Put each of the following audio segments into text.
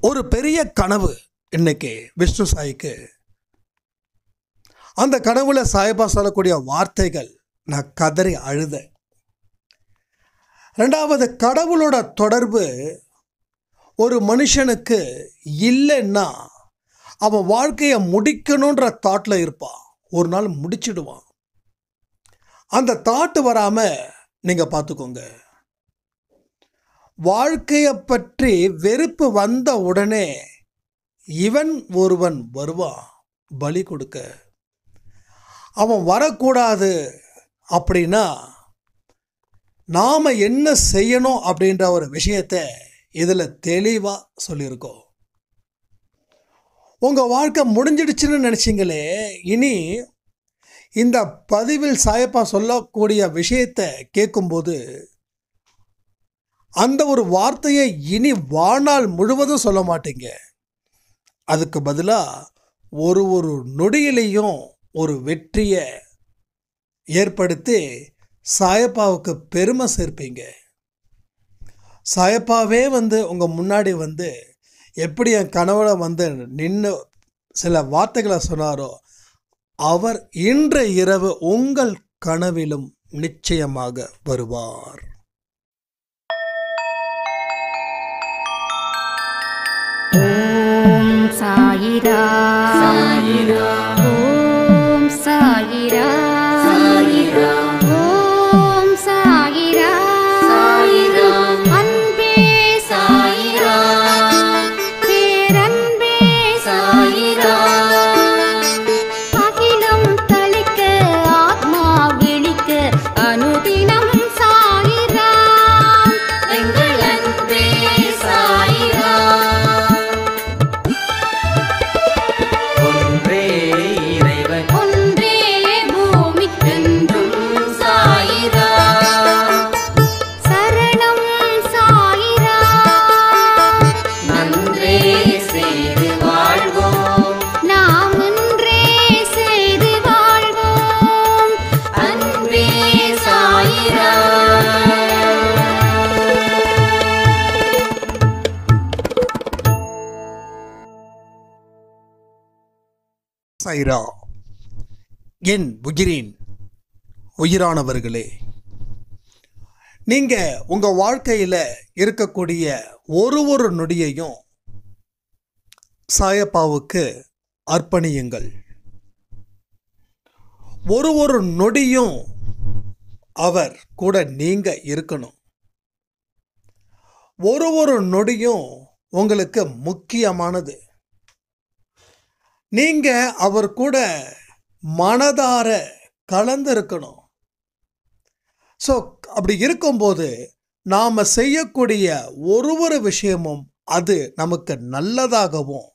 ஒரு பெரிய கனவு இன்னைக்கு விஷ்ணு சாய்க்கு. அந்த கனவுல சாய்பா சொல்லக்கூடிய வார்த்தைகள் நான் கதறி அழுதேன். ரெண்டாவது, கடவுளோட தொடர்பு ஒரு மனுஷனுக்கு இல்லைன்னா அவன் வாழ்க்கையை முடிக்கணுன்ற தாட்டில் இருப்பான். ஒரு நாள் முடிச்சிடுவான். அந்த தாட்டு வராமல் நீங்கள் பார்த்துக்கோங்க. வாழ்க்கையை பற்றி வெறுப்பு வந்த உடனே இவன் ஒருவன் வருவான் பலி கொடுக்க. அவன் வரக்கூடாது அப்படின்னா நாம் என்ன செய்யணும் அப்படின்ற ஒரு விஷயத்தை இதில் தெளிவாக சொல்லியிருக்கோம். உங்கள் வாழ்க்கை முடிஞ்சிடுச்சுன்னு நினச்சிங்களே, இனி இந்த பதிவில் சாயப்பா சொல்லக்கூடிய விஷயத்தை கேட்கும்போது அந்த ஒரு வார்த்தையை இனி வாழ்நாள் முழுவதும் சொல்ல மாட்டீங்க. அதுக்கு பதிலாக ஒரு நொடியிலையும் ஒரு வெற்றியை ஏற்படுத்தி சாயப்பாவுக்கு பெருமை சேர்ப்பீங்க. சாயப்பாவே உங்கள் முன்னாடி எப்படி என் கனவுல நின்று சில வார்த்தைகளை சொன்னாரோ, அவர் இன்று இரவு உங்கள் கனவிலும் நிச்சயமாக வருவார். ஓம் சாயிரா சாயிரா, ஓம் சாயிரா சாயிரா, ஓம் சாயிரா சாயிரா, அன்பே சாயிரா, பேரன்பே சாயிரா, அகிலம் தளிக்க ஆத்மா விழிக்க அனுதினம் சாயிரா, எங்கள் அன்பே சாயிரா. சாயிரா, என் உயிரின் உயிரானவர்களே, நீங்கள் உங்கள் வாழ்க்கையில் இருக்கக்கூடிய ஒரு நொடியையும் சாயப்பாவுக்கு அர்ப்பணியுங்கள். ஒரு நொடியும் அவர் கூட நீங்கள் இருக்கணும். ஒரு நொடியும் உங்களுக்கு முக்கியமானது. நீங்கள் அவர் கூட மனதார கலந்து இருக்கணும். ஸோ அப்படி இருக்கும்போது நாம் செய்யக்கூடிய ஒரு விஷயமும் அது நமக்கு நல்லதாகவும்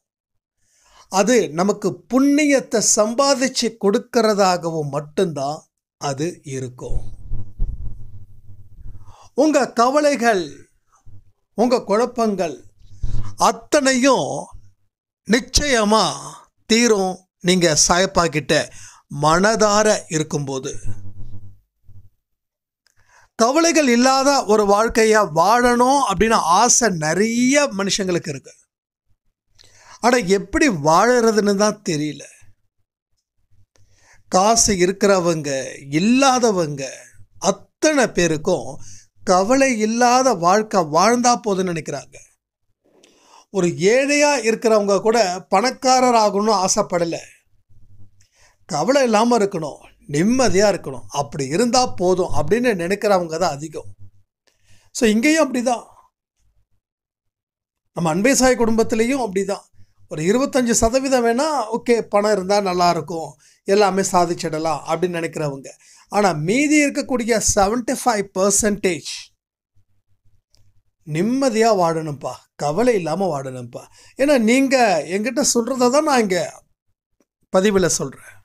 அது நமக்கு புண்ணியத்தை சம்பாதிச்சு கொடுக்கறதாகவும் மட்டும்தான் அது இருக்கும். உங்கள் கவலைகள், உங்கள் குழப்பங்கள் அத்தனையும் நிச்சயமாக தீரும் நீங்கள் சாயப்பா கிட்ட மனதார இருக்கும்போது. கவலைகள் இல்லாத ஒரு வாழ்க்கையை வாழணும் அப்படின்னு ஆசை நிறைய மனுஷங்களுக்கு இருக்கு. ஆனால் எப்படி வாழறதுன்னு தான் தெரியல. காசு இருக்கிறவங்க இல்லாதவங்க அத்தனை பேருக்கும் கவலை இல்லாத வாழ்க்கை வாழ்ந்தா போதுன்னு நினைக்கிறாங்க. ஒரு ஏழையாக இருக்கிறவங்க கூட பணக்காரர் ஆகணும்னு ஆசைப்படலை. கவலை இல்லாமல் இருக்கணும், நிம்மதியாக இருக்கணும், அப்படி இருந்தால் போதும் அப்படின்னு நினைக்கிறவங்க தான் அதிகம். ஸோ இங்கேயும் அப்படி தான், நம்ம அன்பே சாய் குடும்பத்திலையும் அப்படி தான். ஒரு 25% வேணால் ஓகே, பணம் இருந்தால் நல்லாயிருக்கும், எல்லாமே சாதிச்சிடலாம் அப்படின்னு நினைக்கிறவங்க. ஆனால் மீதி இருக்கக்கூடிய 75% நிம்மதியாக வாழணும்ப்பா, கவலை இல்லாமல் வாழணும்ப்பா. ஏன்னா நீங்கள் என்கிட்ட சொல்கிறத தான் நான் இங்கே பதிவில் சொல்கிறேன்.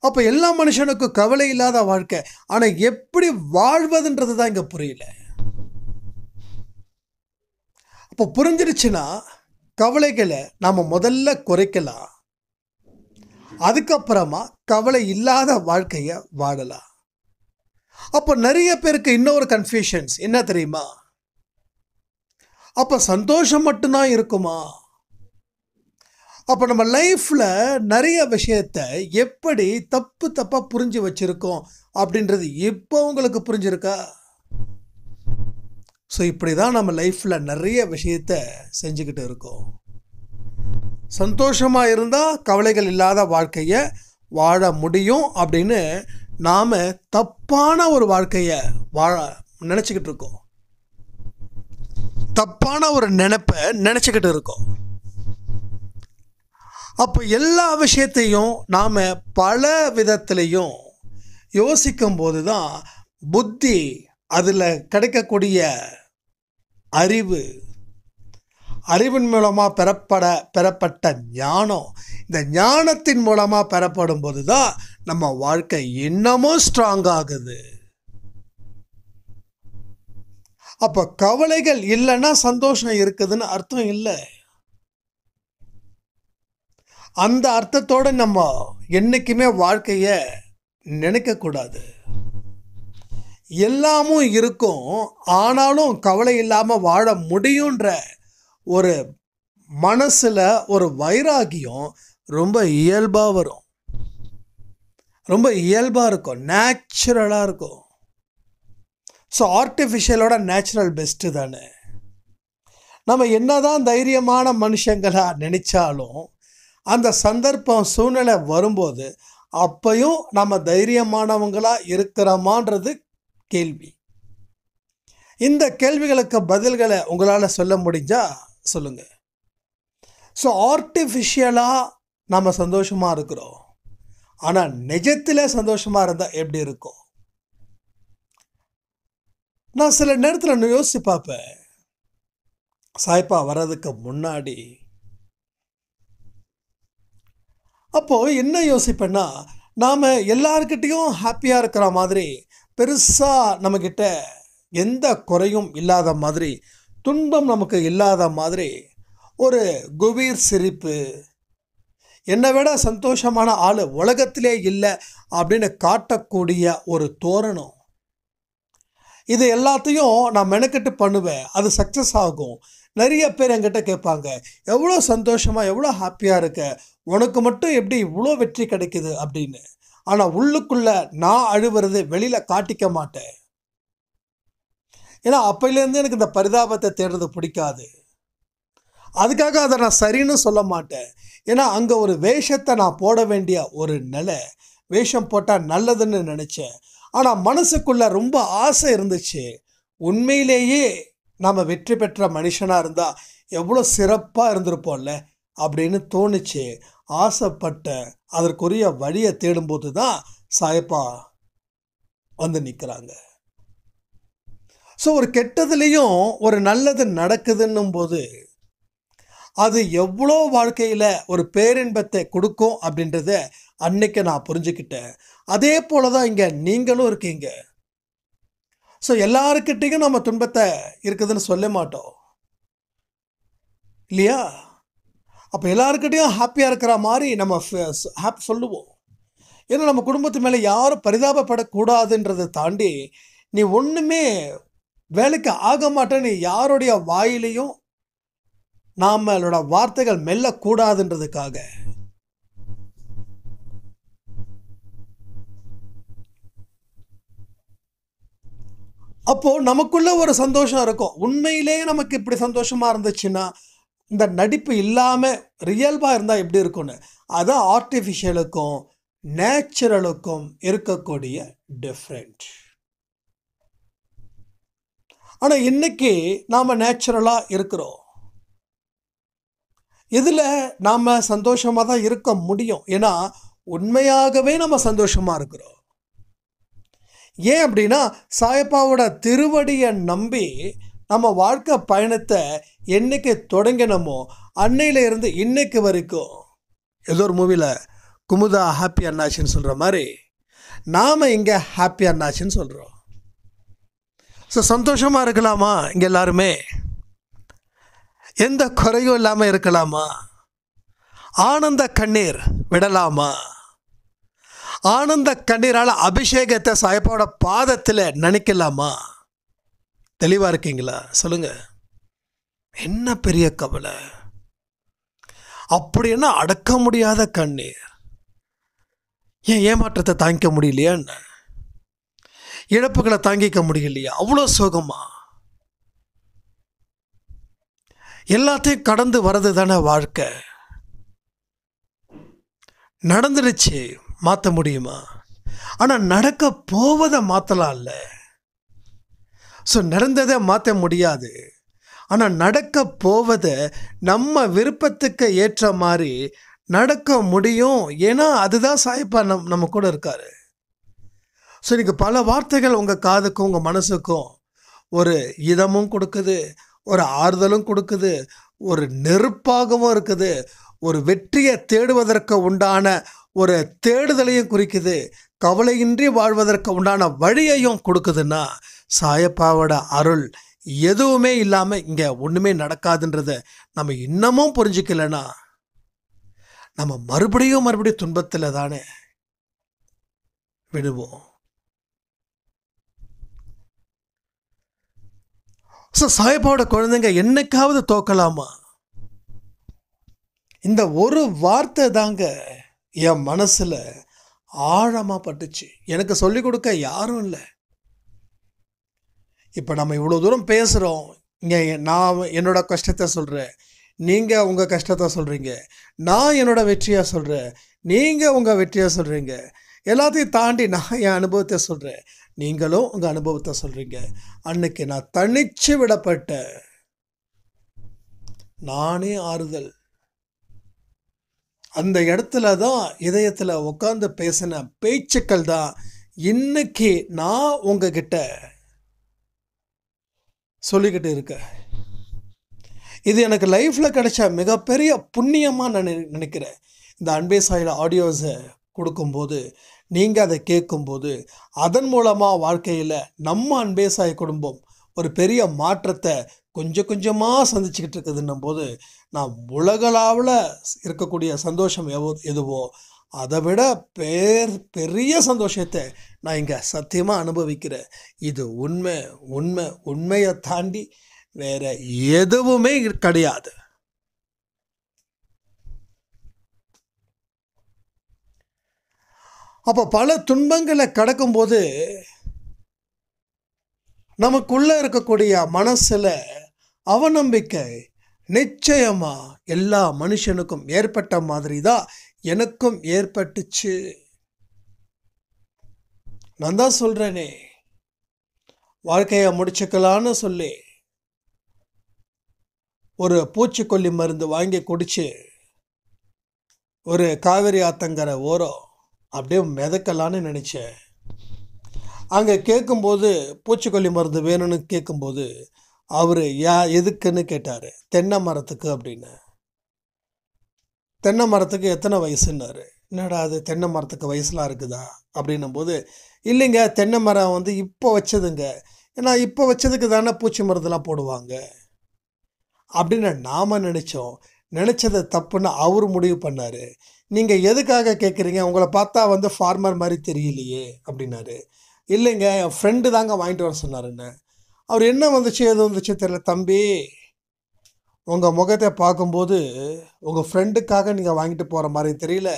அப்போ எல்லா மனுஷனுக்கும் கவலை இல்லாத வாழ்க்கை, ஆனால் எப்படி வாழ்வதுன்றது தான் இங்கே புரியல. அப்போ புரிஞ்சிருச்சுன்னா கவலைகளை நாம் முதல்ல குறைக்கலாம். அதுக்கப்புறமா கவலை இல்லாத வாழ்க்கையை வாழலாம். அப்போ நிறைய பேருக்கு இன்னொரு கன்ஃபியூஷன்ஸ் என்ன தெரியுமா? அப்போ சந்தோஷம் மட்டும்தான் இருக்குமா? அப்போ நம்ம லைஃப்பில் நிறைய விஷயத்தை எப்படி தப்பாக புரிஞ்சு வச்சுருக்கோம் அப்படின்றது இப்போ உங்களுக்கு புரிஞ்சிருக்கா? ஸோ இப்படி தான் நம்ம லைஃப்பில் நிறைய விஷயத்தை செஞ்சுக்கிட்டு இருக்கோம். சந்தோஷமாக இருந்தால் கவலைகள் இல்லாத வாழ்க்கையை வாழ முடியும் அப்படின்னு நாம் தப்பான ஒரு வாழ்க்கையை நினச்சிக்கிட்டு இருக்கோம். தப்பான ஒரு நினைப்பை நினச்சிக்கிட்டு இருக்கோம். அப்போ எல்லா விஷயத்தையும் நாம் பல விதத்திலையும் யோசிக்கும் போது தான் புத்தி, அதில் கிடைக்கக்கூடிய அறிவின் மூலமாக பெறப்பட்ட ஞானம், இந்த ஞானத்தின் மூலமாக பெறப்படும் போது தான் நம்ம வாழ்க்கை இன்னமும் ஸ்ட்ராங் ஆகுது. அப்போ கவலைகள் இல்லைன்னா சந்தோஷம் இருக்குதுன்னு அர்த்தம் இல்லை. அந்த அர்த்தத்தோடு நம்ம என்றைக்குமே வாழ்க்கையை நினைக்கக்கூடாது. எல்லாமும் இருக்கும், ஆனாலும் கவலை இல்லாமல் வாழ முடியுன்ற ஒரு மனசில் ஒரு வைராகியம் ரொம்ப இயல்பாக வரும். ரொம்ப இயல்பாக இருக்கும், நேச்சுரலாக இருக்கும். ஸோ ஆர்டிஃபிஷியலோட நேச்சுரல் பெஸ்ட்டு தானே. நம்ம என்னதான் தைரியமான மனுஷங்களாக நினச்சாலும் அந்த சந்தர்ப்பம் சூழ்நிலை வரும்போது அப்பையும் நம்ம தைரியமானவங்களாக இருக்கிறோமான்றது கேள்வி. இந்த கேள்விகளுக்கு பதில்களை உங்களால் சொல்ல முடிஞ்சால் சொல்லுங்கள். ஸோ ஆர்டிஃபிஷியலாக நம்ம சந்தோஷமாக இருக்கிறோம், ஆனால் நிஜத்தில் சந்தோஷமாக இருந்தால் எப்படி இருக்கும்? நான் சில நேரத்தில் யோசிச்சு பார்ப்பேன். சாய்ப்பா வர்றதுக்கு முன்னாடி அப்போது என்ன யோசிப்பேன்னா, நாம் எல்லாருக்கிட்டேயும் ஹாப்பியாக இருக்கிற மாதிரி, பெருசாக நம்மக்கிட்ட எந்த குறையும் இல்லாத மாதிரி, துன்பம் நமக்கு இல்லாத மாதிரி, ஒரு குபீர் சிரிப்பு, என்னை விட சந்தோஷமான ஆள் உலகத்திலே இல்லை அப்படின்னு காட்டக்கூடிய ஒரு தோரணம், இது எல்லாத்தையும் நான் மெனக்கெட்டு பண்ணுவேன். அது சக்ஸஸ் ஆகும். நிறைய பேர் என்கிட்ட கேட்பாங்க, எவ்வளோ சந்தோஷமாக எவ்வளோ ஹாப்பியாக இருக்க, உனக்கு மட்டும் எப்படி இவ்வளோ வெற்றி கிடைக்குது அப்படின்னு. ஆனால் உள்ளுக்குள்ளே நான் அழுவுறது வெளியில் காட்டிக்க மாட்டேன். ஏன்னா அப்பையிலேருந்து எனக்கு இந்த பரிதாபத்தை தேடுறது பிடிக்காது. அதுக்காக அதை நான் சரின்னு சொல்ல மாட்டேன். ஏன்னா அங்கே ஒரு வேஷத்தை நான் போட வேண்டிய ஒரு நிலை, வேஷம் போட்டால் நல்லதுன்னு நினச்சேன். ஆனால் மனசுக்குள்ளே ரொம்ப ஆசை இருந்துச்சு, உண்மையிலேயே நாம் வெற்றி பெற்ற மனுஷனாக இருந்தால் எவ்வளோ சிறப்பாக இருந்திருப்போம்ல அப்படின்னு தோணுச்சு. ஆசைப்பட்ட அதற்குரிய வழியை தேடும்போது தான் சாயப்பா வந்து நிற்கிறாங்க. ஸோ ஒரு கெட்டதுலேயும் ஒரு நல்லது நடக்குதுன்னும் போது அது எவ்வளோ வாழ்க்கையில் ஒரு பேரின்பத்தை கொடுக்கும் அப்படின்றத அன்னைக்கு நான் புரிஞ்சுக்கிட்டேன். அதே போல தான் இங்கே நீங்களும் இருக்கீங்க. ஸோ எல்லாருக்கிட்டையும் நம்ம துன்பத்தை இருக்குதுன்னு சொல்ல மாட்டோம் இல்லையா? அப்போ எல்லாருக்கிட்டையும் ஹாப்பியாக இருக்கிற மாதிரி நம்ம சொல்லுவோம். ஏன்னா நம்ம குடும்பத்து மேலே யாரும் பரிதாபப்படக்கூடாதுன்றதை தாண்டி, நீ ஒன்றுமே வேலைக்கு ஆக மாட்டேன்னு யாருடைய வாயிலையும் நம்மளோட வார்த்தைகள் மெல்லக்கூடாதுன்றதுக்காக. அப்போது நமக்குள்ள ஒரு சந்தோஷம் இருக்கும். உண்மையிலே நமக்கு இப்படி சந்தோஷமாக இருந்துச்சுன்னா, இந்த நடிப்பு இல்லாமல் ரியல்பாக இருந்தால் எப்படி இருக்கும்னு. அதான் ஆர்டிஃபிஷியலுக்கும் நேச்சுரலுக்கும் இருக்கக்கூடிய டிஃப்ரெண்ட். ஆனால் இன்னைக்கு நாம் நேச்சுரலாக இருக்கிறோம். இதில் நாம் சந்தோஷமாக தான் இருக்க முடியும். ஏன்னா உண்மையாகவே நம்ம சந்தோஷமாக இருக்கிறோம். ஏன் அப்படின்னா, சாயப்பாவோட திருவடியை நம்பி நம்ம வாழ்க்கை பயணத்தை என்னைக்கு தொடங்கினமோ அன்னையில இருந்து இன்னைக்கு வரைக்கும், ஏதோ ஒரு மூவியில் குமுதா ஹாப்பி அண்ணாச்சின்னு சொல்கிற மாதிரி நாம் இங்கே ஹாப்பி அண்ணாச்சின்னு சொல்கிறோம். ஸோ சந்தோஷமாக இருக்கலாமா? இங்கே எல்லாருமே எந்த குறையும் இல்லாமல் இருக்கலாமா? ஆனந்த கண்ணீர் விடலாமா? ஆனந்த கண்ணீரால் அபிஷேகத்தை சாயப்பாவோட பாதத்தில் நினைக்கலாமா? தெளிவாக இருக்கீங்களா? சொல்லுங்கள். என்ன பெரிய கவலை! அப்படி என்ன அடக்க முடியாத கண்ணீர்! ஏன் ஏமாற்றத்தை தாங்கிக்க முடியலையா என்ன? இழப்புகளை தாங்கிக்க முடியலையா? அவ்வளோ சோகமா? எல்லாத்தையும் கடந்து வர்றது தானே வாழ்க்கை. நடந்துடுச்சு, மாற்ற முடியுமா? ஆனால் நடக்க போவதை மாற்றலாம்ல. ஸோ நடந்ததை மாற்ற முடியாது, ஆனால் நடக்க போவதை நம்ம விருப்பத்துக்கு ஏற்ற மாதிரி நடக்க முடியும். ஏன்னா அதுதான் சாயப்பா நம்ம கூட இருக்காரு. ஸோ இன்றைக்கி பல வார்த்தைகள் உங்கள் காதுக்கும் உங்கள் மனசுக்கும் ஒரு இதமும் கொடுக்குது, ஒரு ஆறுதலும் கொடுக்குது, ஒரு நெருப்பாகவும் இருக்குது, ஒரு வெற்றியை தேடுவதற்கு உண்டான ஒரு தேடுதலையும் குறிக்குது, கவலையின்றி வாழ்வதற்கு உண்டான வழியையும் கொடுக்குதுன்னா சாயப்பாவோட அருள் எதுவுமே இல்லாமல் இங்கே ஒன்றுமே நடக்காதுன்றத நம்ம இன்னமும் புரிஞ்சிக்கலைன்னா நம்ம மறுபடியும் துன்பத்தில் தானே விடுவோம். ஸோ சாயப்பாவோட குழந்தைங்க என்னைக்காவது தோக்கலாமா? இந்த ஒரு வார்த்தை தாங்க என் மனசில் ஆழமாக பட்டுச்சு. எனக்கு சொல்லிக் கொடுக்க யாரும் இல்லை. இப்போ நம்ம இவ்வளோ தூரம் பேசுகிறோம், இங்கே நான் என்னோட கஷ்டத்தை சொல்கிறேன், நீங்கள் உங்கள் கஷ்டத்தை சொல்கிறீங்க, நான் என்னோட வெற்றியாக சொல்கிறேன், நீங்கள் உங்கள் வெற்றியாக சொல்கிறீங்க, எல்லாத்தையும் தாண்டி நான் என் அனுபவத்தை சொல்கிறேன், நீங்களும் உங்கள் அனுபவத்தை சொல்கிறீங்க. அன்னைக்கு நான் தனிச்சு விடப்பட்ட நானே ஆறுதல். அந்த இடத்துல தான் இதயத்தில் உட்காந்து பேசின பேச்சுக்கள் தான் இன்னைக்கு நான் உங்ககிட்ட சொல்லிக்கிட்டு இருக்கேன். இது எனக்கு லைஃப்பில் கிடைச்ச மிகப்பெரிய புண்ணியமாக நான் நினைக்கிறேன். இந்த அன்பே சாயில் ஆடியோஸை கொடுக்கும்போது, நீங்கள் அதை கேட்கும்போது, அதன் மூலமாக வாழ்க்கையில் நம்ம அன்பே சாய் குடும்பம் ஒரு பெரிய மாற்றத்தை கொஞ்சம் கொஞ்சமாக சந்திச்சுக்கிட்டு இருக்குதுன்னும் போது நான் உலகளாவில் இருக்கக்கூடிய சந்தோஷம் எதுவோ அதை விட பெரிய சந்தோஷத்தை நான் இங்கே சத்தியமாக அனுபவிக்கிறேன். இது உண்மையை தாண்டி வேற எதுவுமே கிடையாது. அப்போ பல துன்பங்களை கடக்கும்போது நமக்குள்ளே இருக்கக்கூடிய மனசில் அவநம்பிக்கை நிச்சயமாக எல்லா மனுஷனுக்கும் ஏற்பட்ட மாதிரி தான் எனக்கும் ஏற்பட்டுச்சு. நான் தான் சொல்கிறேனே, வாழ்க்கையை முடிச்சுக்கலான்னு சொல்லி ஒரு பூச்சிக்கொல்லி மருந்து வாங்கி குடிச்சு ஒரு காவிரி ஆத்தங்கரை ஓரம் அப்படியே மிதக்கலான்னு நினச்சேன். அங்கே கேட்கும்போது பூச்சிக்கொல்லி மருந்து வேணும்னு கேட்கும்போது அவர் எதுக்குன்னு கேட்டார். தென்னை மரத்துக்கு அப்படின்னு. தென்னை மரத்துக்கு எத்தனை வயசுன்னாரு. என்னடா அது தென்னை மரத்துக்கு வயசுலாம் இருக்குதா அப்படின்னும் போது, இல்லைங்க தென்னை மரம் இப்போ வச்சதுங்க, ஏன்னா இப்போ வச்சதுக்கு தானே பூச்சி மருந்துலாம் போடுவாங்க அப்படின்னு நாம் நினச்சதை தப்புன்னு அவர் முடிவு பண்ணார். நீங்கள் எதுக்காக கேட்குறீங்க, உங்களை பார்த்தா ஃபார்மர் மாதிரி தெரியலையே அப்படின்னாரு. இல்லைங்க என் ஃப்ரெண்டு தாங்க வாங்கிட்டு வர சொன்னாருன்னு. அவர் என்ன வந்துச்சு எது வந்துச்சு தெரியல, தம்பி உங்கள் முகத்தை பார்க்கும்போது உங்கள் ஃப்ரெண்டுக்காக நீங்கள் வாங்கிட்டு போகிற மாதிரி தெரியல,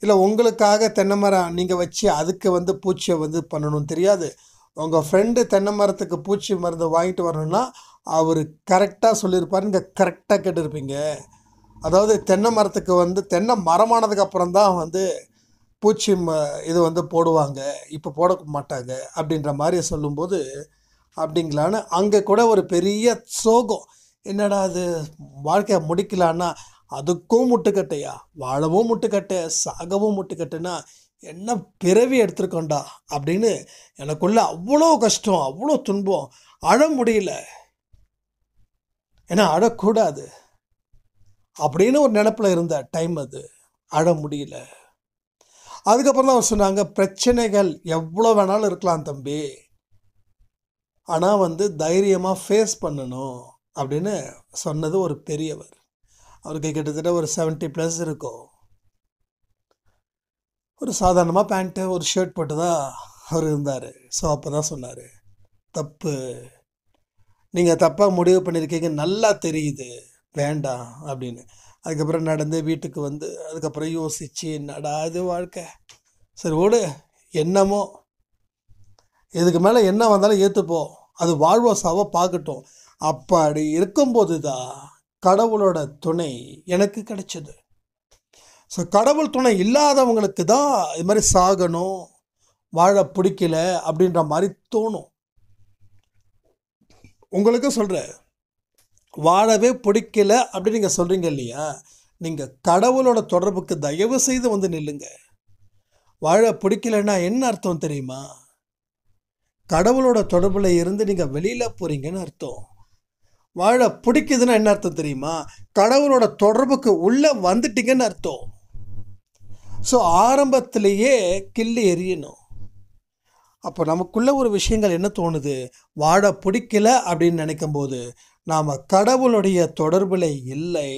இல்லை உங்களுக்காக தென்னை மரம் நீங்கள் வச்சு அதுக்கு பூச்சியை பண்ணணும்னு தெரியாது. உங்கள் ஃப்ரெண்டு தென்னை மரத்துக்கு பூச்சி மருந்து வாங்கிட்டு வரணும்னா அவர் கரெக்டாக சொல்லியிருப்பார், நீங்கள் கரெக்டாக கேட்டிருப்பீங்க. அதாவது தென்னை மரத்துக்கு தென்னை மரமானதுக்கு அப்புறம் தான் பூச்சி இது போடுவாங்க, இப்போ போட மாட்டாங்க அப்படின்ற மாதிரி சொல்லும்போது, அப்படிங்களான்னு அங்கே கூட ஒரு பெரிய சோகம். என்னடா அது வாழ்க்கையை முடிக்கலான்னா அதுக்கும் முட்டுக்கட்டையா, வாழவும் முட்டுக்கட்டை, சாகவும் முட்டுக்கட்டைன்னா என்ன பிறவி எடுத்துருக்கோண்டா அப்படின்னு எனக்குள்ள அவ்வளோ கஷ்டம், அவ்வளோ துன்பம். அழ முடியல, ஏன்னா அழக்கூடாது அப்படின்னு ஒரு நினப்பில் இருந்த டைம் அது. அழ முடியல. அதுக்கப்புறம் தான் அவர் சொன்னாங்க, பிரச்சனைகள் எவ்வளோ வேணாலும் இருக்கலாம் தம்பி, ஆனால் தைரியமாக ஃபேஸ் பண்ணணும் அப்படின்னு சொன்னது ஒரு பெரியவர். அவருக்கு கிட்டத்தட்ட ஒரு 70+ இருக்கும். ஒரு சாதாரணமாக பேண்ட்டு ஒரு ஷர்ட் போட்டு தான் அவர் இருந்தார். ஸோ அப்போ தான் சொன்னார், தப்பு, நீங்கள் தப்பாக முடிவு பண்ணியிருக்கீங்க, நல்லா தெரியுது, வேண்டாம் அப்படின்னு. அதுக்கப்புறம் நடந்து வீட்டுக்கு வந்து அதுக்கப்புறம் யோசித்து, என்னடா இது வாழ்க்கை, சரி ஓடு, என்னமோ இதுக்கு மேலே என்ன வந்தாலும் ஏற்றுப்போம், அது வாழ்வோ சாவோ பார்க்கட்டும். அப்படி இருக்கும்போது தான் கடவுளோட துணை எனக்கு கிடைச்சது. ஸோ கடவுள் துணை இல்லாதவங்களுக்கு தான் இது மாதிரி சாகணும், வாழ பிடிக்கல அப்படின்ற மாதிரி தோணும். உங்களுக்கு சொல்கிறேன், வாழவே பிடிக்கல அப்படின்னு நீங்கள் சொல்கிறீங்க இல்லையா, நீங்கள் கடவுளோட தொடர்புக்கு தயவு செய்து வந்து நில்லுங்க. வாழ பிடிக்கலன்னா என்ன அர்த்தம் தெரியுமா? கடவுளோட தொடர்பில் இருந்து நீங்கள் வெளியில் போகிறீங்கன்னு அர்த்தம். வாழ பிடிக்குதுன்னா என்ன அர்த்தம் தெரியுமா? கடவுளோட தொடர்புக்கு உள்ளே வந்துட்டீங்கன்னு அர்த்தம். ஸோ ஆரம்பத்திலேயே கிள்ளி எறியணும். அப்போ நமக்குள்ள ஒரு விஷயங்கள் என்ன தோணுது, வாழ பிடிக்கல அப்படின்னு நினைக்கும் போது நாம் கடவுளுடைய தொடர்பில் இல்லை,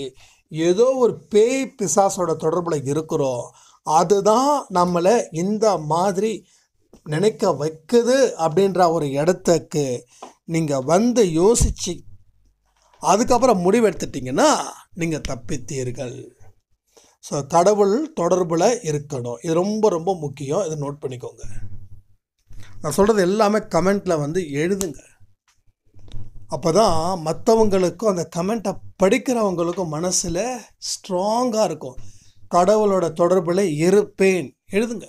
ஏதோ ஒரு பேய் பிசாசோட தொடர்பில் இருக்கிறோம். அதுதான் நம்மளை இந்த மாதிரி நினைக்க வைக்குது அப்படின்ற ஒரு இடத்துக்கு நீங்கள் வந்து யோசிச்சு அதுக்கப்புறம் முடிவெடுத்துட்டிங்கன்னா நீங்கள் தப்பித்தீர்கள். ஸோ கடவுள் தொடர்பில் இருக்கணும், இது ரொம்ப ரொம்ப முக்கியம். இதை நோட் பண்ணிக்கோங்க. நான் சொல்கிறது எல்லாமே கமெண்ட்டில் வந்து எழுதுங்க. அப்போ தான் மற்றவங்களுக்கும் அந்த கமெண்ட்டை படிக்கிறவங்களுக்கும் மனசில் ஸ்ட்ராங்காக இருக்கும். கடவுளோட தொடர்பில் இருப்பேன் எழுதுங்க.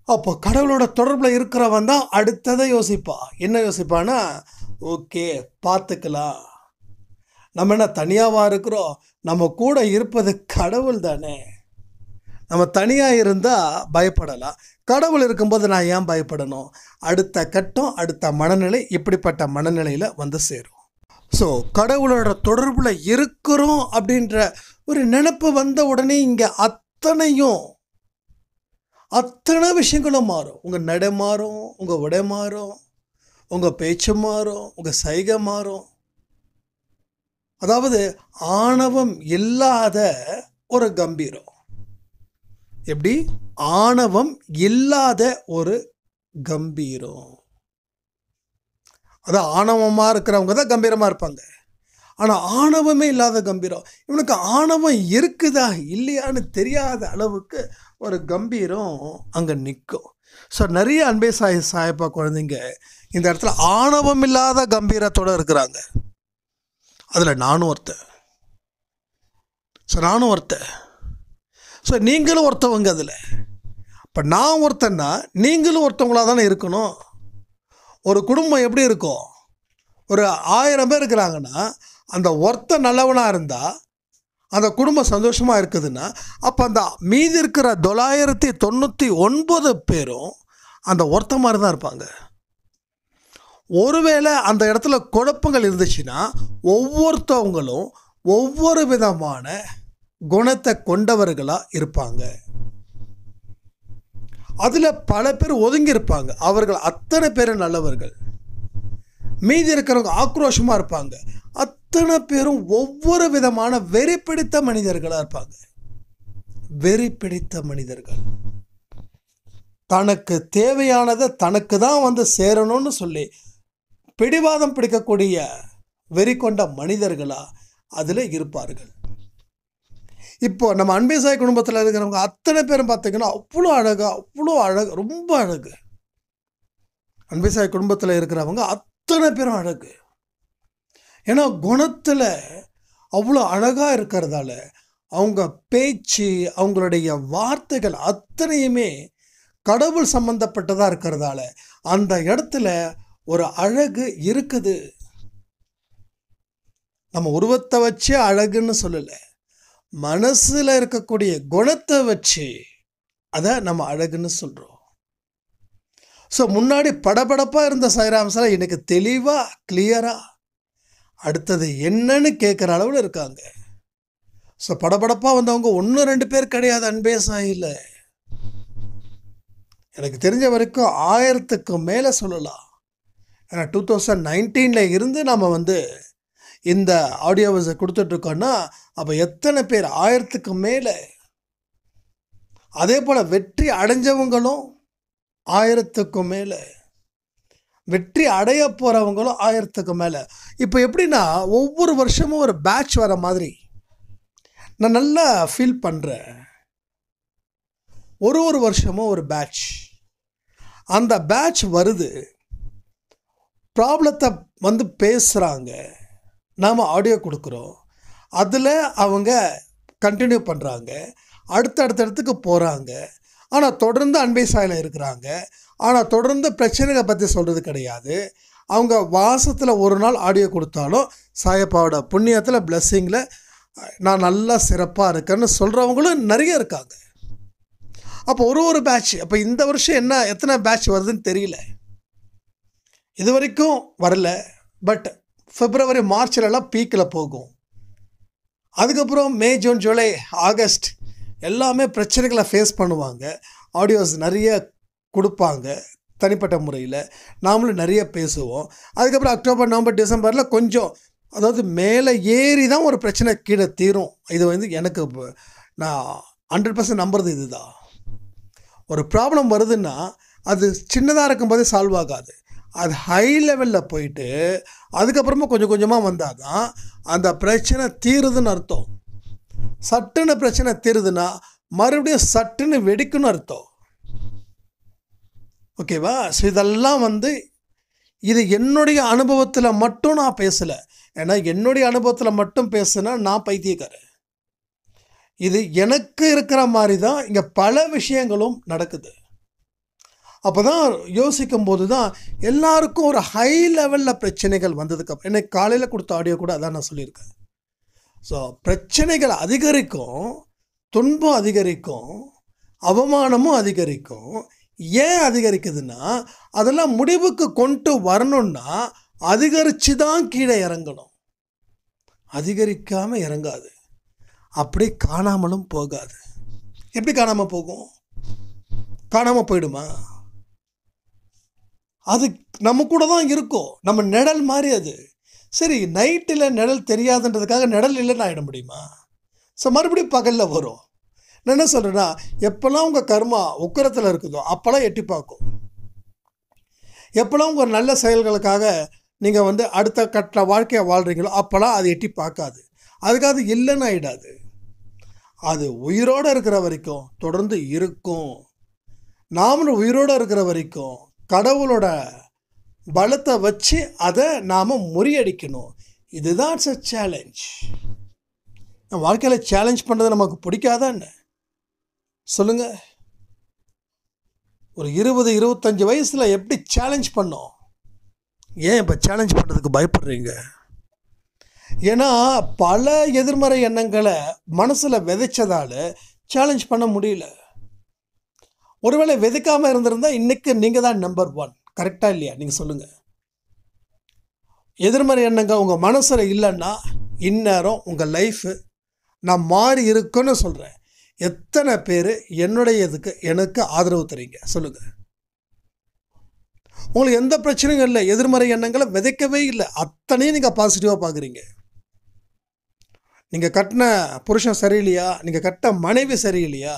அப்போ கடவுளோட தொடர்பில் இருக்கிறவன் தான் அடுத்ததை யோசிப்பா. என்ன யோசிப்பான்னா, ஓகே பார்த்துக்கலாம், நம்ம என்ன தனியாகவா இருக்கிறோம், நம்ம கூட இருப்பது கடவுள் தானே, நம்ம தனியாக இருந்தால் பயப்படலாம், கடவுள் இருக்கும்போது நான் ஏன் பயப்படணும். அடுத்த கட்டம், அடுத்த மனநிலை இப்படிப்பட்ட மனநிலையில் வந்து சேரும். ஸோ கடவுளோட தொடர்பில் இருக்கிறோம் அப்படின்ற ஒரு நினைப்பு வந்த உடனே இங்கே அத்தனை விஷயங்களும் மாறும். உங்கள் நடை மாறும், உங்கள் உடை மாறும், உங்கள் பேச்சு மாறும், உங்கள் சைகை மாறும். அதாவது ஆணவம் இல்லாத ஒரு கம்பீரம். எப்படி? ஆணவம் இல்லாத ஒரு கம்பீரம். அதான் ஆணவமாக இருக்கிறவங்க தான் கம்பீரமாக இருப்பாங்க. ஆனால் ஆணவமே இல்லாத கம்பீரம், இவனுக்கு ஆணவம் இருக்குதா இல்லையான்னு தெரியாத அளவுக்கு ஒரு கம்பீரம் அங்கே நிற்கும். ஸோ நிறைய அன்பே சாயப்பா குழந்தைங்க இந்த இடத்துல ஆணவம் இல்லாத கம்பீரத்தோடு இருக்கிறாங்க. அதில் நானும் ஒருத்தன். ஸோ நீங்களும் ஒருத்தவங்க அதில். இப்போ நான் ஒருத்தன்னா நீங்களும் ஒருத்தவங்களாக தானே இருக்கணும். ஒரு குடும்பம் எப்படி இருக்கும், ஒரு 1000 பேர் இருக்கிறாங்கன்னா அந்த ஒருத்தன் நல்லவனாக இருந்தால் அந்த குடும்பம் சந்தோஷமாக இருக்குதுன்னா, அப்போ அந்த மீதி இருக்கிற 999 பேரும் அந்த ஒருத்த மாதிரி தான் இருப்பாங்க. ஒருவேளை அந்த இடத்துல குழப்பங்கள் இருந்துச்சுன்னா ஒவ்வொருத்தவங்களும் ஒவ்வொரு விதமான குணத்தை கொண்டவர்களாக இருப்பாங்க. அதில் பல பேர் ஒதுங்கி இருப்பாங்க, அவர்கள் அத்தனை பேர் நல்லவர்கள். மீதி இருக்கிறவங்க ஆக்ரோஷமாக இருப்பாங்க, அத்தனை பேரும் ஒவ்வொரு விதமான வெறி பிடித்த மனிதர்களாக இருப்பாங்க. வெறி பிடித்த மனிதர்கள், தனக்கு தேவையானதை தனக்கு தான் வந்து சேரணும்னு சொல்லி பிடிவாதம் பிடிக்கக்கூடிய வெறி கொண்ட மனிதர்களாக அதில் இருப்பார்கள். இப்போ நம்ம அன்பே சாய் குடும்பத்தில் இருக்கிறவங்க அத்தனை பேரும் பார்த்தீங்கன்னா அவ்வளோ அழகு, ரொம்ப அழகு. அன்பே சாய் குடும்பத்தில் இருக்கிறவங்க அத்தனை பேரும் அழகு. ஏன்னா குணத்தில் அவ்வளோ அழகாக இருக்கிறதால அவங்க பேச்சு, அவங்களுடைய வார்த்தைகள் அத்தனையுமே கடவுள் சம்பந்தப்பட்டதாக இருக்கிறதால அந்த இடத்துல ஒரு அழகு இருக்குது. நம்ம உருவத்தை வச்சு அழகுன்னு சொல்லலை, மனசில் இருக்கக்கூடிய குணத்தை வச்சு அதை நம்ம அழகுன்னு சொல்கிறோம். ஸோ முன்னாடி படபடப்பாக இருந்த சாய்ராம் சார் எனக்கு தெளிவாக கிளியராக அடுத்தது என்னன்னு கேட்குற அளவில் இருக்காங்க. ஸோ படபடப்பாக வந்தவங்க 1-2 பேர் கிடையாது அன்பே சாயில். எனக்கு தெரிஞ்ச வரைக்கும் 1000க்கு மேலே சொல்லலாம். ஏன்னா 2019 இருந்து நம்ம வந்து இந்த ஆடியோவை கொடுத்துட்ருக்கோன்னா அப்போ எத்தனை பேர் 1000க்கு மேலே. அதே போல் வெற்றி அடைஞ்சவங்களும் 1000க்கும் மேலே. வெற்றி அடைய போகிறவங்களும் 1000க்கு மேலே. இப்போ எப்படின்னா ஒவ்வொரு வருஷமும் ஒரு பேட்ச் வர மாதிரி நான் நல்லா ஃபீல் பண்ணுறேன். ஒரு வருஷமும் ஒரு பேட்ச், அந்த பேட்ச் வருது, ப்ராப்ளத்தை வந்து பேசுகிறாங்க, நாம் ஆடியோ கொடுக்குறோம், அதில் அவங்க கண்டினியூ பண்ணுறாங்க, அடுத்தடுத்தடுத்துக்கு போகிறாங்க. ஆனால் தொடர்ந்து அன்பை சாயில் இருக்கிறாங்க. ஆனால் தொடர்ந்து பிரச்சனைகளை பற்றி சொல்கிறது கிடையாது. அவங்க வாசத்தில் ஒரு நாள் ஆடியோ கொடுத்தாலும் சாயப்பாவோட புண்ணியத்தில் பிளெஸ்ஸிங்கில் நான் நல்லா சிறப்பாக இருக்கேன்னு சொல்கிறவங்களும் நிறைய இருக்காங்க. அப்போ ஒரு பேட்ச். அப்போ இந்த வருஷம் எத்தனை பேட்ச் வருதுன்னு தெரியல, இது வரைக்கும் வரல. பட் பிப்ரவரி மார்ச்லலாம் பீக்கில் போகும். அதுக்கப்புறம் மே ஜூன் ஜூலை ஆகஸ்ட் எல்லாமே பிரச்சனைகளை ஃபேஸ் பண்ணுவாங்க. ஆடியோஸ் நிறைய கொடுப்பாங்க தனிப்பட்ட முறையில், நாமளும் நிறைய பேசுவோம். அதுக்கப்புறம் அக்டோபர் நவம்பர் டிசம்பரில் கொஞ்சம், அதாவது மேலே ஏறி தான் ஒரு பிரச்சனை கீழே தீரும். இது வந்து எனக்கு நான் 100% நம்புறது இதுதான். ஒரு ப்ராப்ளம் வருதுன்னா அது சின்னதாக இருக்கும்போதே சால்வ் ஆகாது, அது ஹை லெவலில் போயிட்டு அதுக்கப்புறமா கொஞ்சம் கொஞ்சமாக வந்தால் தான் அந்த பிரச்சனை தீருதுன்னு அர்த்தம். சட்டுன்னு பிரச்சனை தீருதுன்னா மறுபடியும் சட்டுன்னு வெடிக்குன்னு அர்த்தம். ஓகேவா? ஸோ இதெல்லாம் வந்து இது என்னுடைய அனுபவத்தில் மட்டும் நான் பேசலை. ஏன்னா என்னுடைய அனுபவத்தில் மட்டும் பேசுனா நான் பைத்தியக்காரன். இது எனக்கு இருக்கிற மாதிரி தான் இங்கே பல விஷயங்களும் நடக்குது. அப்போ தான் யோசிக்கும் போது தான் எல்லாருக்கும் ஒரு ஹை லெவலில் பிரச்சனைகள் வந்ததுக்கப்புறம், எனக்கு காலையில் கொடுத்த ஆடியோ கூட அதான் நான் சொல்லியிருக்கேன். ஸோ பிரச்சனைகள் அதிகரிக்கும், துன்பம் அதிகரிக்கும், அவமானமும் அதிகரிக்கும். ஏன் அதிகரிக்குதுன்னா அதெல்லாம் முடிவுக்கு கொண்டு வரணும்னா அதிகரித்து தான் கீழே இறங்கணும். அதிகரிக்காமல் இறங்காது, அப்படி காணாமலும் போகாது. எப்படி காணாமல் போகும்? காணாமல் போயிடுமா? அது நம்ம கூட தான் இருக்கும், நம்ம நிழல் மாதிரி. அது சரி, நைட்டில் நிழல் தெரியாதுன்றதுக்காக நிழல் இல்லைன்னு ஆகிட முடியுமா? ஸோ மறுபடியும் பகலில் வரும். நான் என்ன சொல்கிறேன்னா, எப்போல்லாம் உங்கள் கர்மா உக்கரத்தில் இருக்குதோ அப்போல்லாம் எட்டி பார்க்கும். எப்போல்லாம் உங்கள் நல்ல செயல்களுக்காக நீங்கள் வந்து அடுத்த கட்ட வாழ்க்கையை வாழ்கிறீங்களோ அப்போல்லாம் அது எட்டி பார்க்காது. அதுக்காக அது இல்லைன்னு ஆகிடாது. அது உயிரோடு இருக்கிற வரைக்கும் தொடர்ந்து இருக்கும். நாமளும் உயிரோடு இருக்கிற வரைக்கும் கடவுளோட பலத்தை வச்சு அதை நாம் முறியடிக்கணும். இதுதான் சேலஞ்ச். வாழ்க்கையில் சேலஞ்ச் பண்ணுறது நமக்கு பிடிக்காதா என்ன சொல்லுங்கள்? ஒரு 20-25 வயசில் எப்படி சேலஞ்ச் பண்ணோம்? ஏன் இப்போ சேலஞ்ச் பண்ணுறதுக்கு பயப்படுறீங்க? ஏன்னா பல எதிர்மறை எண்ணங்களை மனசில் விதைச்சதால் சேலஞ்ச் பண்ண முடியல. ஒருவேளை விதைக்காமல் இருந்திருந்தால் இன்றைக்கி நீங்கள் தான் நம்பர் 1. கரெக்டாக இல்லையா? நீங்கள் சொல்லுங்கள். எதிர்மறை எண்ணங்கள் உங்கள் மனசில் இல்லைன்னா இந்நேரம் உங்கள் லைஃபு நான் மாறி இருக்குன்னு சொல்கிறேன். எத்தனை பேர் என்னுடைய இதுக்கு எனக்கு ஆதரவு தரீங்க சொல்லுங்கள். உங்களுக்கு எந்த பிரச்சனையும் இல்லை, எதிர்மறை எண்ணங்களை விதைக்கவே இல்லை, அத்தனையும் நீங்கள் பாசிட்டிவாக பார்க்குறீங்க. நீங்கள் கட்டின புருஷன் சரியில்லையா, நீங்கள் கட்ட மனைவி சரியில்லையா,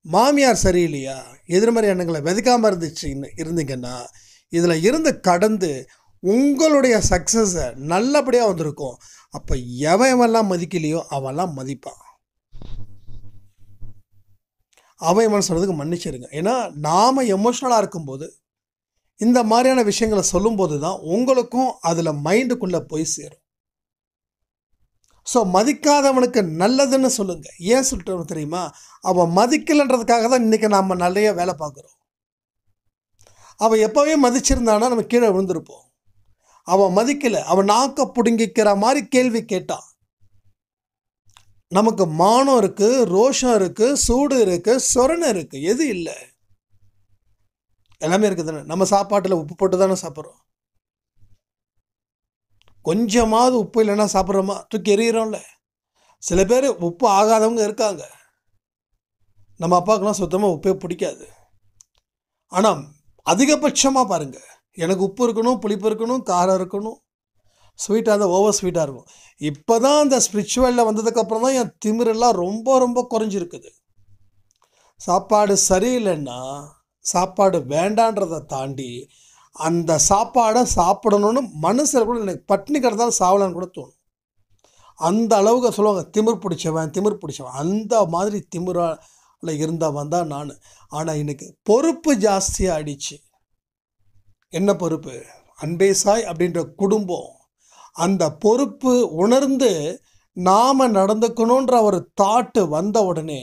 மாமியார் சரியில்லையா, எதிர்மறை எண்ணங்களை விதைக்காமல் இருந்தீங்கன்னா இதில் இருந்து கடந்து உங்களுடைய சக்ஸஸை நல்லபடியாக வந்திருக்கும். அப்போ எவெல்லாம் மதிக்கலையோ அவெல்லாம் மதிப்பான். அவன் சொல்கிறதுக்கு மன்னிச்சிருங்க. ஏன்னா நாம் எமோஷ்னலாக இருக்கும்போது இந்த மாதிரியான விஷயங்களை சொல்லும்போது தான் உங்களுக்கும் அதில் மைண்டுக்குள்ளே போய் சேரும். ஸோ மதிக்காதவனுக்கு நல்லதுன்னு சொல்லுங்கள். ஏன் சொல்லிட்டு தெரியுமா? அவன் மதிக்கலைன்றதுக்காக தான் இன்றைக்கி நாம் நிறைய வேலை பார்க்குறோம். அவன் எப்போவே மதிச்சிருந்தானா நம்ம கீழே விழுந்திருப்போம். அவன் மதிக்கலை, அவன் நாக்க பிடுங்கிக்கிற மாதிரி கேள்வி கேட்டான். நமக்கு மானம் இருக்குது, ரோஷம் இருக்குது, சூடு இருக்குது, சொரணை இருக்குது, எது இல்லை? எல்லாமே இருக்குது தானே. நம்ம சாப்பாட்டில் உப்பு போட்டு தானே சாப்பிட்றோம். கொஞ்சமாவது உப்பு இல்லைன்னா சாப்பிட்றோமா? தூக்கி எறிகிறோம்ல. சில பேர் உப்பு ஆகாதவங்க இருக்காங்க. நம்ம அப்பாவுக்குலாம் சுத்தமாக உப்பே பிடிக்காது. ஆனால் அதிகபட்சமாக பாருங்கள், எனக்கு உப்பு இருக்கணும், புளிப்பு இருக்கணும், காரம் இருக்கணும், ஸ்வீட்டாக தான், ஓவர் ஸ்வீட்டாக இருக்கும். இப்போ தான் அந்த ஸ்பிரிச்சுவலில் வந்ததுக்கப்புறம் தான் என் திமிரெல்லாம் ரொம்ப ரொம்ப குறைஞ்சிருக்குது. சாப்பாடு சரியில்லைன்னா சாப்பாடு வேண்டான்றதை தாண்டி அந்த சாப்பாடை சாப்பிடணும்னு மனசில் கூட எனக்கு பட்னி கிடந்தாலும் சாவலான்னு கூட தோணும். அந்த அளவுக்கு சொல்லுவாங்க திமிர் பிடிச்சவன். அந்த மாதிரி திமிரால் இருந்தவன் தான் நான். ஆனால் இன்னைக்கு பொறுப்பு ஜாஸ்தியாக ஆயிடுச்சு. என்ன பொறுப்பு? அன்பே சாய் அப்படின்ற குடும்பம். அந்த பொறுப்பு உணர்ந்து நாம் நடந்துக்கணுன்ற ஒரு தாட்டு வந்த உடனே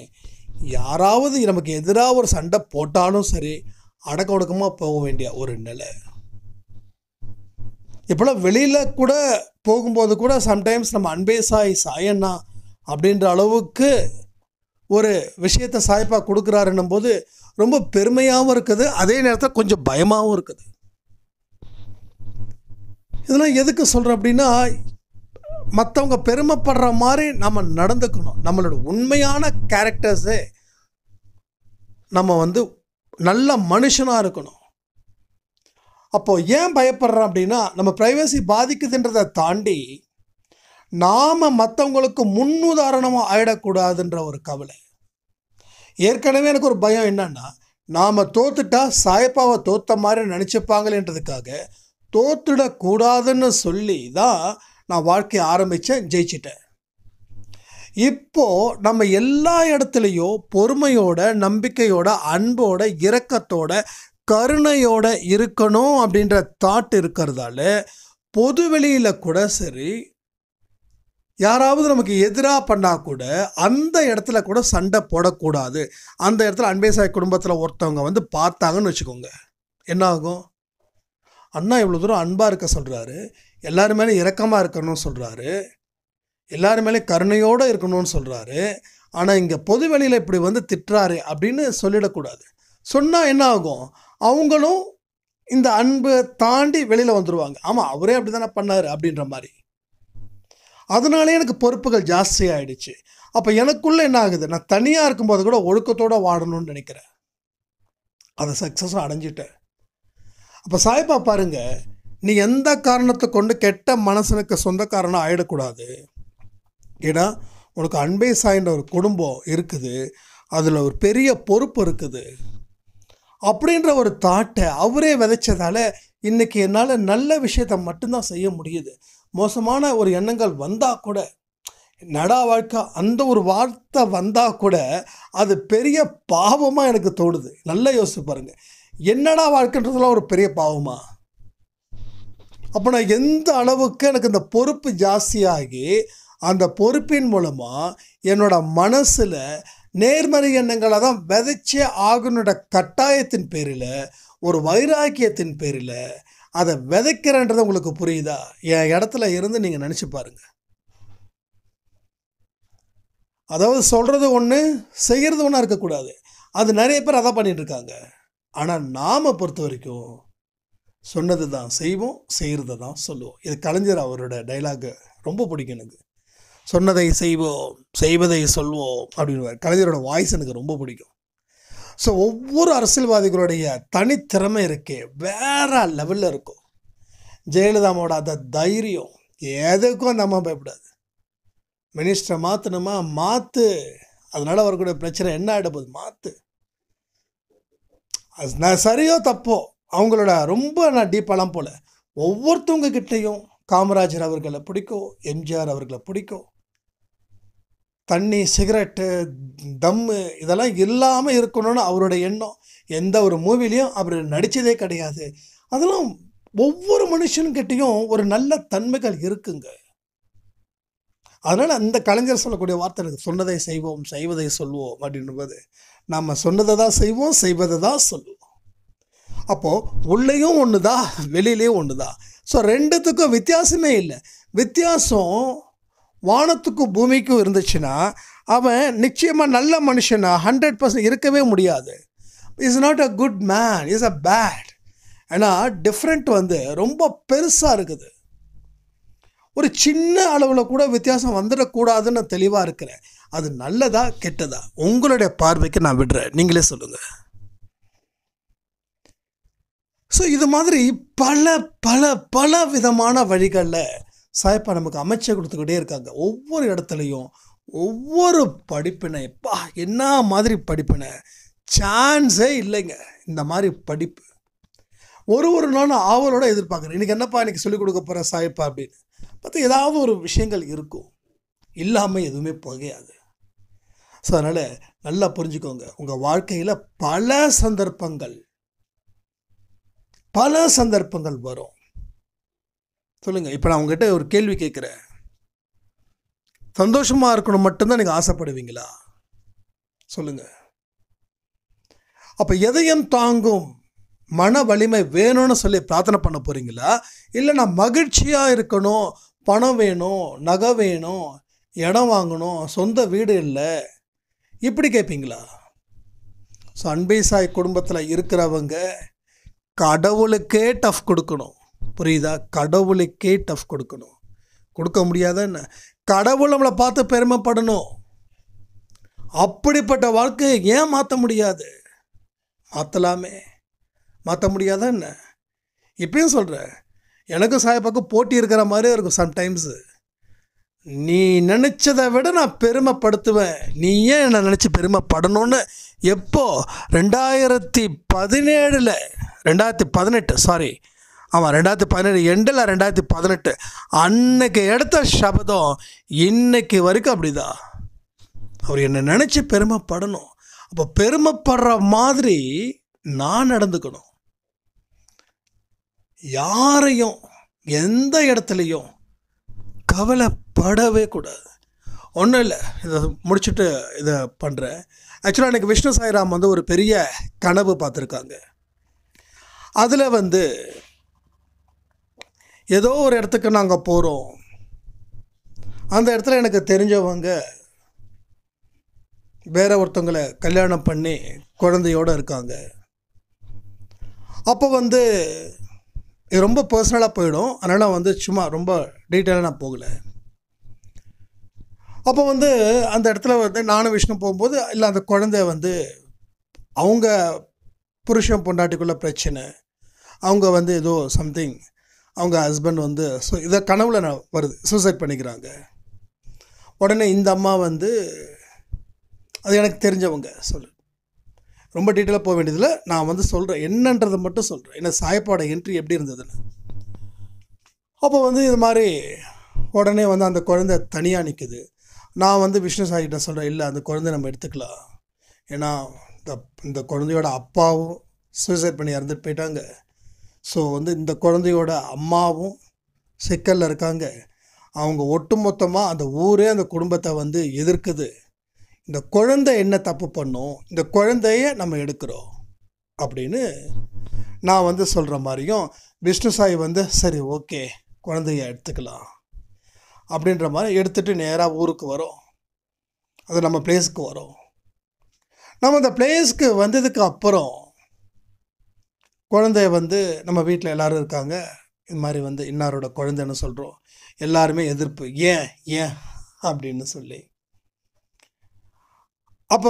யாராவது நமக்கு எதிராக ஒரு சண்டை போட்டாலும் சரி, அடக்க ஒடுக்கமாக போக வேண்டிய ஒரு நிலை. இப்போலாம் வெளியில் கூட போகும்போது கூட சம்டைம்ஸ் நம்ம அன்பே சாய் சாயண்ணா அப்படின்ற அளவுக்கு ஒரு விஷயத்தை சாய்ப்பா கொடுக்குறாருன்னும் போது ரொம்ப பெருமையாகவும் இருக்குது, அதே நேரத்தில் கொஞ்சம் பயமாகவும் இருக்குது. இதெல்லாம் எதுக்கு சொல்கிறேன் அப்படின்னா, மற்றவங்க பெருமைப்படுற மாதிரி நம்ம நடந்துக்கணும். நம்மளோட உண்மையான கேரக்டர்ஸே நம்ம நல்ல மனுஷனாக இருக்கணும். அப்போது ஏன் பயப்படுறோம் அப்படின்னா, நம்ம ப்ரைவசி பாதிக்குதுன்றதை தாண்டி நாம் மற்றவங்களுக்கு முன்னுதாரணமாக ஆயிடக்கூடாதுன்ற ஒரு கவலை. ஏற்கனவே எனக்கு ஒரு பயம் என்னன்னா, நாம் தோத்துட்டா சாயப்பாவை தோத்த மாதிரி நினச்சிப்பாங்களேன்றதுக்காக தோத்துடக்கூடாதுன்னு சொல்லி தான் நான் வாழ்க்கையை ஆரம்பித்தேன், ஜெயிச்சிட்டேன். இப்போது நம்ம எல்லா இடத்துலையும் பொறுமையோட, நம்பிக்கையோட, அன்போட, இரக்கத்தோட, கருணையோட இருக்கணும் அப்படின்ற தாட் இருக்கிறதால பொது வெளியில் கூட சரி, யாராவது நமக்கு எதிராக பண்ணால் கூட அந்த இடத்துல கூட சண்டை போடக்கூடாது. அந்த இடத்துல அன்பே சாய் குடும்பத்தில் ஒருத்தவங்க பார்த்தாங்கன்னு வச்சுக்கோங்க, என்ன ஆகும்? அண்ணா இவ்வளோ தூரம் அன்பாக இருக்க சொல்கிறாரு, எல்லாரு மேலே இரக்கமாக இருக்கணும்னு சொல்கிறாரு, எல்லாரு மேலே கருணையோடு இருக்கணும்னு சொல்கிறாரு. ஆனால் இங்கே பொது வெளியில் இப்படி திட்டுறாரு அப்படின்னு சொல்லிடக்கூடாது. சொன்னால் என்ன ஆகும்? அவங்களும் இந்த அன்பை தாண்டி வெளியில் வந்துடுவாங்க. ஆமாம், அவரே அப்படி தானே பண்ணார் அப்படின்ற மாதிரி. அதனாலே எனக்கு பொறுப்புகள் ஜாஸ்தி ஆகிடுச்சு. அப்போ எனக்குள்ளே என்ன ஆகுது? நான் தனியாக இருக்கும்போது கூட ஒழுக்கத்தோடு வாழணும்னு நினைக்கிறேன். அதை சக்ஸஸாக அடைஞ்சிட்டேன். அப்போ சாய்பா பாருங்க, நீ எந்த காரணத்தை கொண்டு கெட்ட மனசனுக்கு சொந்தக்காரனாக ஆகிடக்கூடாது. ஏன்னா உனக்கு அன்பே சாய்ன்ற ஒரு குடும்பம் இருக்குது, அதில் ஒரு பெரிய பொறுப்பு இருக்குது அப்படின்ற ஒரு தாட்டை அவரே விதைச்சதால இன்றைக்கி என்னால் நல்ல விஷயத்தை மட்டும்தான் செய்ய முடியுது. மோசமான ஒரு எண்ணங்கள் வந்தால் கூட, நடா வாழ்க்கை அந்த ஒரு வார்த்தை வந்தால் கூட அது பெரிய பாவமாக எனக்கு தோணுது. நல்லா யோசிச்சு பாருங்கள், என்னடா வாழ்க்கைன்றதுலாம் ஒரு பெரிய பாவமா? அப்போ நான் எந்த அளவுக்கு எனக்கு இந்த பொறுப்பு ஜாஸ்தியாகி அந்த பொறுப்பின் மூலமாக என்னோட மனசில் நேர்மறை எண்ணங்களை தான் விதைச்சே ஆகணுன்ற கட்டாயத்தின் பேரில், ஒரு வைராக்கியத்தின் பேரில் அதை விதைக்கிறேன்றது உங்களுக்கு புரியுதா? என் இடத்துல இருந்து நீங்கள் நினச்சி பாருங்கள். அதாவது சொல்கிறது ஒன்று, செய்கிறது ஒன்றா இருக்கக்கூடாது. அது நிறைய பேர் அதான் பண்ணிகிட்டு இருக்காங்க. ஆனால் நாம் பொறுத்த வரைக்கும் சொன்னது தான் செய்வோம், செய்கிறத தான் சொல்லுவோம். இது கலைஞர் அவரோட டைலாகு ரொம்ப பிடிக்கும் எனக்கு. சொன்னதை செய்வோம், செய்வதை சொல்வோம் அப்படின்னு கலைஞரோட வாய்ஸ் எனக்கு ரொம்ப பிடிக்கும். ஸோ ஒவ்வொரு அரசியல்வாதிகளுடைய தனித்திறமை இருக்கே வேறு லெவலில் இருக்கும். ஜெயலலிதாவோட அந்த தைரியம், எதுக்கும் நம்ம பயப்படாது. மினிஸ்டரை மாற்றணுமா, மாற்று, அதனால் அவர்களுடைய பிரச்சனை என்ன ஆகிட போகுது, மாற்று. அது நான் சரியோ தப்போ அவங்களோட ரொம்ப நான் டீப்பாலாம் போல. ஒவ்வொருத்தவங்க கிட்டேயும் காமராஜர் அவர்களை பிடிக்கும், எம்ஜிஆர் அவர்களை பிடிக்கும். தண்ணி, சிகரெட்டு, தம்மு இதெல்லாம் இல்லாமல் இருக்கணும்னு அவருடைய எண்ணம். எந்த ஒரு மூவிலையும் அவர் நடித்ததே கிடையாது. அதெல்லாம் ஒவ்வொரு மனுஷன்கிட்டையும் ஒரு நல்ல தன்மைகள் இருக்குங்க. அதனால் அந்த கலைஞர் சொல்லக்கூடிய வார்த்தை எனக்கு, சொன்னதை செய்வோம், செய்வதை சொல்வோம் அப்படின்னும்போது நம்ம சொன்னதை தான் செய்வோம், செய்வதை தான் சொல்லுவோம். அப்போது உள்ளேயும் ஒன்று தான், வெளியிலையும் ஒன்று தான். ஸோ ரெண்டுத்துக்கும் வித்தியாசமே இல்லை. வித்தியாசம் வானத்துக்கும் பூமிக்கும் இருந்துச்சுன்னா அவன் நிச்சயமாக நல்ல மனுஷனா 100% இருக்கவே முடியாது. Is not a good man, is a bad. ஏன்னா டிஃப்ரெண்ட் ரொம்ப பெருசாக இருக்குது. ஒரு சின்ன அளவில் கூட வித்தியாசம் வந்துடக்கூடாதுன்னு தெளிவாக இருக்கிறேன். அது நல்லதா கெட்டதா உங்களுடைய பார்வைக்கு நான் விடுறேன், நீங்களே சொல்லுங்கள். ஸோ இது மாதிரி பல பல பல விதமான வழிகளில் சாய்ப்பா நமக்கு அமைச்சு கொடுத்துக்கிட்டே இருக்காங்க. ஒவ்வொரு இடத்துலையும் ஒவ்வொரு படிப்பினை, என்ன மாதிரி படிப்பினை, சான்ஸே இல்லைங்க இந்த மாதிரி படிப்பு. ஒரு நாளும் ஆவலோட எதிர்பார்க்குறேன், இன்றைக்கி என்னப்பா இன்றைக்கி சொல்லிக் கொடுக்க போகிற சாயப்பா அப்படின்னு. பார்த்தா ஏதாவது ஒரு விஷயங்கள் இருக்கும், இல்லாமல் எதுவுமே புகையாது. ஸோ அதனால் நல்லா புரிஞ்சுக்கோங்க, உங்கள் வாழ்க்கையில் பல சந்தர்ப்பங்கள் வரும். சொல்லுங்கள், இப்போ நான் உங்ககிட்ட ஒரு கேள்வி கேட்குறேன், சந்தோஷமாக இருக்கணும் மட்டும்தான் நீங்கள் ஆசைப்படுவீங்களா? சொல்லுங்கள். அப்போ எதையும் தாங்கும் மன வலிமை வேணும்னு சொல்லி பிரார்த்தனை பண்ண போகிறீங்களா? இல்லை நான் மகிழ்ச்சியாக இருக்கணும், பணம் வேணும், நகை வேணும், இடம் வாங்கணும், சொந்த வீடு இல்லை, இப்படி கேட்பீங்களா? ஸோ அன்பே சாய் குடும்பத்தில் இருக்கிறவங்க கடவுளுக்கே டஃப் கொடுக்கணும். புரியுதா? கடவுளுக்கே டஃப் கொடுக்கணும். கொடுக்க முடியாத என்ன, கடவுள் நம்மளை பார்த்து பெருமைப்படணும். அப்படிப்பட்ட வாழ்க்கையை ஏன் மாற்ற முடியாது? மாற்றலாமே. மாற்ற முடியாதா என்ன? இப்பயும் சொல்கிறேன், எனக்கும் சாயப்பாக்கும் போட்டி இருக்கிற மாதிரியே இருக்கும் சம்டைம்ஸு. நீ நினச்சதை விட நான் பெருமைப்படுத்துவேன், நீ ஏன் என்னை நினச்சி பெருமைப்படணும்னு. எப்போ 2017 எண்டில் 2018 அன்னைக்கு எடுத்த சபதம் இன்னைக்கு வரைக்கும் அப்படிதான். அவர் என்னை நினச்சி பெருமைப்படணும். அப்போ பெருமைப்படுற மாதிரி நான் நடந்துக்கணும். யாரையும் எந்த இடத்துலையும் கவலைப்படவே கூடாது. ஒன்றும் இல்லை, இதை முடிச்சுட்டு இதை பண்ணுறேன். ஆக்சுவலாக எனக்கு விஷ்ணு சாய்ராம் வந்து ஒரு பெரிய கனவு பார்த்துருக்காங்க. அதில் ஏதோ ஒரு இடத்துக்கு நாங்கள் போகிறோம். அந்த இடத்துல எனக்கு தெரிஞ்சவங்க வேற ஒருத்தவங்களை கல்யாணம் பண்ணி குழந்தையோடு இருக்காங்க. அப்போ இது ரொம்ப பர்சனலாக போயிடும், அதனால் சும்மா ரொம்ப டீட்டெயிலாக நான் போகலை. அப்போ அந்த இடத்துல நானும் விஷ்ணு போகும்போது, இல்லை அந்த குழந்தை அவங்க புருஷன் பொண்டாட்டிக்குள்ள பிரச்சனை, அவங்க ஏதோ சம்திங், அவங்க ஹஸ்பண்ட் இதை கனவுல வருது, சூசைட் பண்ணிக்கிறாங்க. உடனே இந்த அம்மா அது எனக்கு தெரிஞ்சவங்க ரொம்ப டீட்டெயிலாக போக வேண்டியதில்லை, நான் சொல்கிறேன், என்னன்றதை மட்டும் சொல்கிறேன், ஏன்னா சாயப்பாவோட என்ட்ரி எப்படி இருந்ததுன்னு. அப்போ இது மாதிரி உடனே அந்த குழந்தை தனியாக நிற்குது. நான் விஷ்ணு சாய்கிட்ட சொல்கிறேன், இல்லை அந்த குழந்தை நம்ம எடுத்துக்கலாம், ஏன்னா இந்த குழந்தையோட அப்பாவும் சூசைட் பண்ணி இறந்துட்டு போயிட்டாங்க. ஸோ இந்த குழந்தையோட அம்மாவும் சிக்கலில் இருக்காங்க. அவங்க ஒட்டுமொத்தமாக அந்த ஊரே அந்த குடும்பத்தை எதிர்க்குது. இந்த குழந்தை என்ன தப்பு பண்ணும், இந்த குழந்தைய நம்ம எடுக்கிறோம் அப்படின்னு நான் சொல்கிற மாதிரியும், விஷ்ணு சாய் சரி ஓகே குழந்தைய எடுத்துக்கலாம் அப்படின்ற மாதிரி எடுத்துகிட்டு நேராக ஊருக்கு வரோம். அது நம்ம பிளேஸுக்கு வரோம். நம்ம அந்த பிளேஸ்க்கு வந்ததுக்கு அப்புறம் குழந்தைய நம்ம வீட்டில் எல்லோரும் இருக்காங்க. இது மாதிரி இன்னாரோட குழந்தைன்னு சொல்கிறோம். எல்லாருமே எதிர்ப்பு, ஏன் ஏன் அப்படின்னு சொல்லி. அப்போ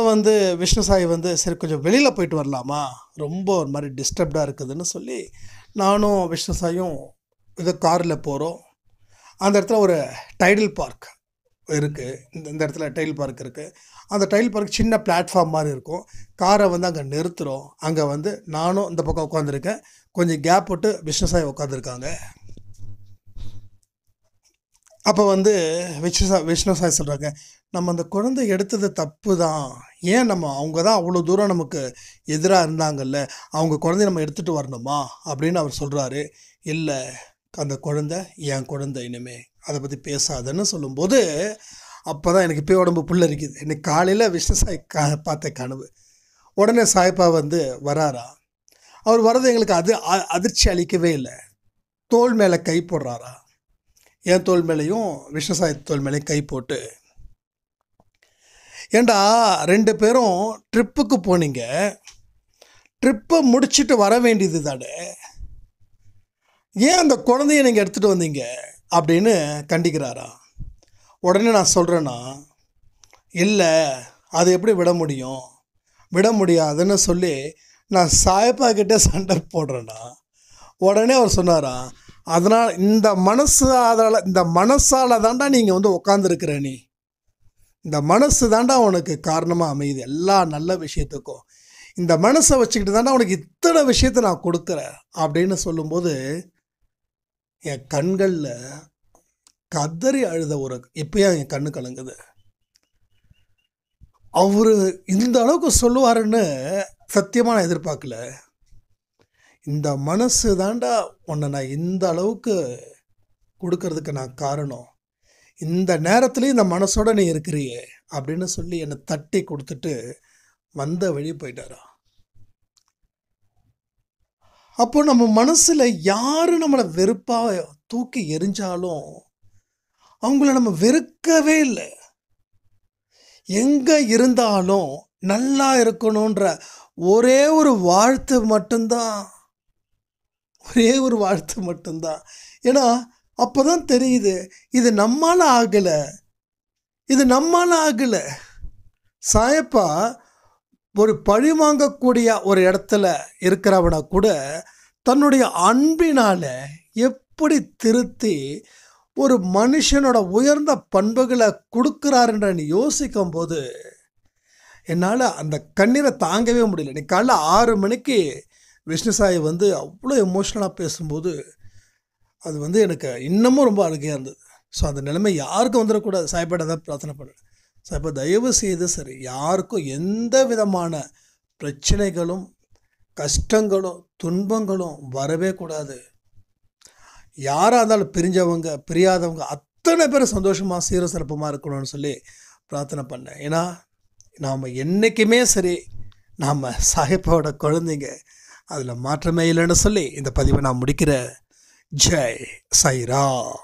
விஷ்ணு சாய் சரி கொஞ்சம் வெளியில் போயிட்டு வரலாமா, ரொம்ப ஒரு மாதிரி டிஸ்டர்ப்டாக இருக்குதுன்னு சொல்லி நானும் விஷ்ணு சாயும் காரில் போகிறோம். அந்த இடத்துல ஒரு டைடல் பார்க் இருக்குது. இந்த இடத்துல டைடல் பார்க் இருக்குது. அந்த டைடல் பார்க் சின்ன பிளாட்ஃபார்ம் மாதிரி இருக்கும். காரை அங்கே நிறுத்துகிறோம். அங்கே நானும் இந்த பக்கம் உட்காந்துருக்கேன், கொஞ்சம் கேப் விட்டு விஷ்ணு சாய் உட்காந்துருக்காங்க. அப்போ விஷ்ணு சாய் சொல்கிறாங்க, நம்ம அந்த குழந்தை எடுத்தது தப்பு தான், ஏன் அவங்க தான் அவ்வளோ தூரம் நமக்கு எதிராக இருந்தாங்கல்ல, அவங்க குழந்தைய நம்ம எடுத்துகிட்டு வரணுமா அப்படின்னு அவர் சொல்கிறாரு. இல்லை அந்த குழந்தை என் குழந்தை, இனிமே அதை பற்றி பேசாதன்னு சொல்லும்போது அப்போ தான் எனக்கு இப்போ உடம்பு புல்லரிக்குது. இன்னைக்கு காலையில் விஷ்ணு சாய் பார்த்த கனவு. உடனே சாய்ப்பா வராரா. அவர் வர்றது எங்களுக்கு அதிர்ச்சி அளிக்கவே இல்லை. தோள் மேலே கை போடுறாரா, என் தோள் மேலேயும் விஷ்ணு சாய் தோள் மேலேயும் கை போட்டு, ஏண்டா 2 பேரும் ட்ரிப்புக்கு போனீங்க, ட்ரிப்பை முடிச்சுட்டு வர வேண்டியது தானே, ஏன் அந்த குழந்தைய நீங்கள் எடுத்துகிட்டு வந்தீங்க அப்படின்னு கண்டிக்கிறாரா. உடனே நான் சொல்கிறேன்னா, இல்லை அது எப்படி விட முடியும், விட முடியாதுன்னு சொல்லி நான் சாயப்பா கிட்டே சண்டை போடுறேன்னா, உடனே அவர் சொன்னாரா, அதனால் இந்த மனசால் தாண்டா நீங்கள் உட்காந்துருக்கிற, நீ இந்த மனசு தாண்டா உனக்கு காரணமாக அமையுது எல்லா நல்ல விஷயத்துக்கும். இந்த மனசை வச்சுக்கிட்டு தானே உனக்கு இத்தனை விஷயத்தை நான் கொடுக்குறேன் அப்படின்னு சொல்லும்போது என் கண்களில் கதறி அழுத ஒரு இப்போயே என் கண்ணு கலங்குது. அவர் இந்த அளவுக்கு சொல்லுவாருன்னு சத்தியமாக நான் எதிர்பார்க்கல. இந்த மனசு தாண்டா உன்னை நான் இந்த அளவுக்கு கொடுக்கறதுக்கு நான் காரணம், இந்த நேரத்துலேயும் இந்த மனசோட நீ இருக்கிறியே அப்படின்னு சொல்லி என்னை தட்டி கொடுத்துட்டு வந்த வழி போயிட்டாரா. அப்போ நம்ம மனசில் யார் நம்மளை வெறுப்பாக தூக்கி எரிஞ்சாலும் அவங்கள நம்ம வெறுக்கவே இல்லை. எங்கே இருந்தாலும் நல்லா இருக்கணுன்ற ஒரே ஒரு வாழ்த்து மட்டும்தான், ஒரே ஒரு வாழ்த்து மட்டும்தான். ஏன்னா அப்போ தான் தெரியுது இது நம்மால் ஆகலை, இது நம்மால் ஆகலை. சாயப்பா ஒரு பழி வாங்கக்கூடிய ஒரு இடத்துல இருக்கிறவனை கூட தன்னுடைய அன்பினால் எப்படி திருத்தி ஒரு மனுஷனோட உயர்ந்த பண்புகளை கொடுக்குறாருன்ற நீ யோசிக்கும் போது என்னால் அந்த கண்ணீரை தாங்கவே முடியல. நீ காலைல 6 மணிக்கு விஷ்ணு சாய் வந்து அவ்வளோ எமோஷ்னலாக பேசும்போது அது எனக்கு இன்னமும் ரொம்ப அழுகையாக இருந்தது. ஸோ அந்த நிலைமை யாருக்கும் வந்துடக்கூடாது. சாய்பாட்ட தான் பிரார்த்தனை பண்ணேன். சாய்பா தயவு செய்து சரி யாருக்கும் எந்த விதமான பிரச்சனைகளும் கஷ்டங்களும் துன்பங்களும் வரவே கூடாது. யாராக இருந்தாலும் பிரிஞ்சவங்க பிரியாதவங்க அத்தனை பேர் சந்தோஷமாக சீர சிறப்பமாக இருக்கணும்னு சொல்லி பிரார்த்தனை பண்ணேன். ஏன்னா நாம் என்றைக்குமே சரி நாம் சாயப்பாவோட குழந்தைங்க, அதில் மாற்றமே இல்லைன்னு சொல்லி இந்த பதிவை நான் முடிக்கிறேன். ஜெய் சாய்ராம்.